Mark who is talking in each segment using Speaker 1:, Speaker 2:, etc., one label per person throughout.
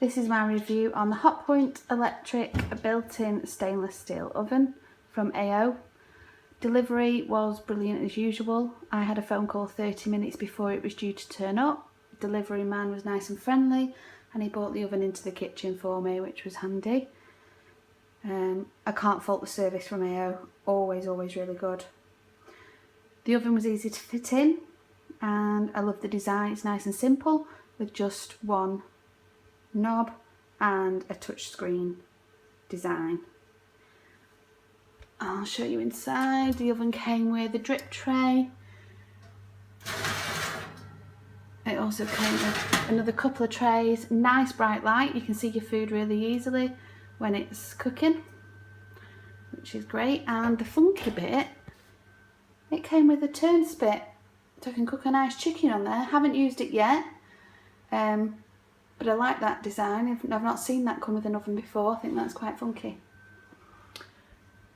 Speaker 1: This is my review on the Hotpoint electric built-in stainless steel oven from AO. Delivery was brilliant as usual. I had a phone call 30 minutes before it was due to turn up. Delivery man was nice and friendly and he brought the oven into the kitchen for me, which was handy. I can't fault the service from AO, always really good. The oven was easy to fit in and I love the design. It's nice and simple with just one knob and a touch screen design. I'll show you inside. The oven came with a drip tray. It also came with another couple of trays. Nice bright light, you can see your food really easily when it's cooking, which is great. And the funky bit, it came with a turn spit, so I can cook a nice chicken on there. Haven't used it yet, but I like that design. I've not seen that come with an oven before. I think that's quite funky.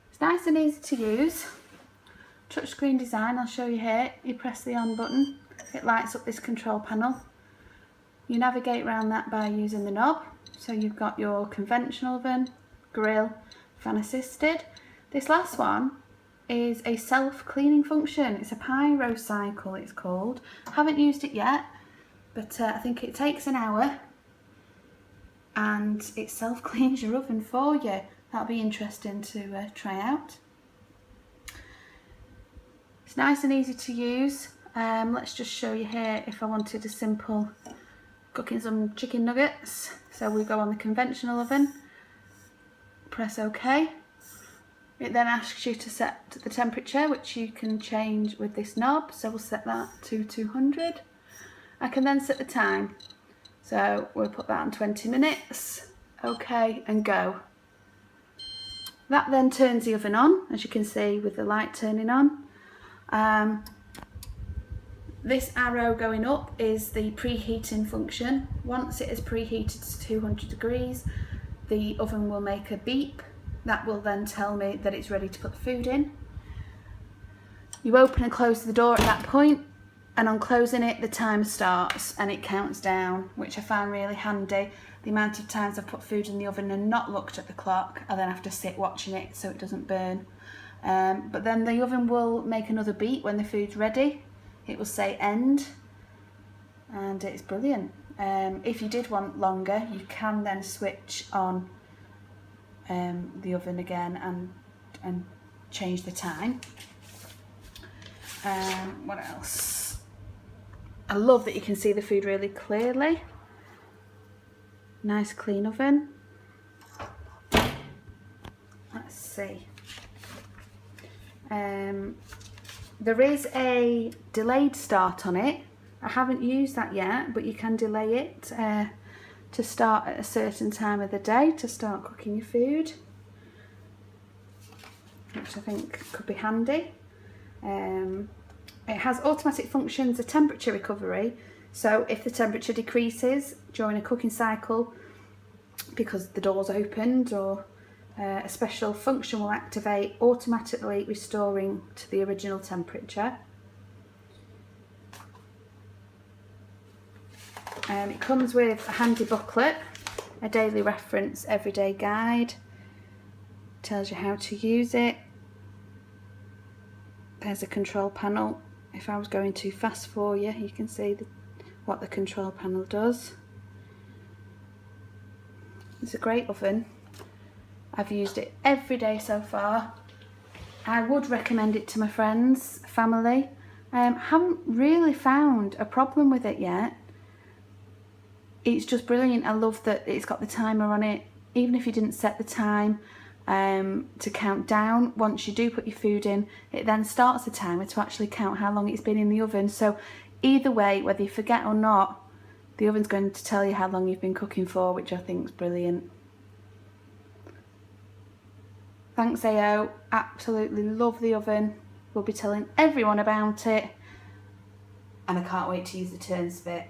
Speaker 1: It's nice and easy to use. Touchscreen design, I'll show you here. You press the on button, it lights up this control panel. You navigate around that by using the knob. So you've got your conventional oven, grill, fan assisted. This last one is a self-cleaning function. It's a pyro cycle, it's called. Haven't used it yet, but I think it takes an hour and it self-cleans your oven for you. That'll be interesting to try out. It's nice and easy to use. Let's just show you here if I wanted a simple cooking some chicken nuggets. So we go on the conventional oven, press OK. It then asks you to set the temperature, which you can change with this knob. So we'll set that to 200. I can then set the time. So we'll put that on 20 minutes. OK and go. That then turns the oven on, as you can see with the light turning on. This arrow going up is the preheating function. Once it is preheated to 200 degrees, the oven will make a beep. That will then tell me that it's ready to put the food in. You open and close the door at that point, and on closing it, the timer starts and it counts down, which I find really handy. The amount of times I've put food in the oven and not looked at the clock, I then have to sit watching it so it doesn't burn. But then the oven will make another beep when the food's ready. It will say end, and it's brilliant. If you did want longer, you can then switch on the oven again and change the time. What else? I love that you can see the food really clearly. Nice clean oven. Let's see. There is a delayed start on it. I haven't used that yet, but you can delay it to start at a certain time of the day to start cooking your food, which I think could be handy. It has automatic functions of temperature recovery, so if the temperature decreases during a cooking cycle because the door's opened, or a special function will activate, automatically restoring to the original temperature. It comes with a handy booklet, a daily reference everyday guide, tells you how to use it. There's a control panel. If I was going too fast for you, you can see what the control panel does. It's a great oven. I've used it every day so far. I would recommend it to my friends, family. Haven't really found a problem with it yet. It's just brilliant. I love that it's got the timer on it. Even if you didn't set the time to count down, once you do put your food in, it then starts the timer to actually count how long it's been in the oven. So either way, whether you forget or not, the oven's going to tell you how long you've been cooking for, which I think is brilliant. Thanks AO, absolutely love the oven. We'll be telling everyone about it, and I can't wait to use the turn spit.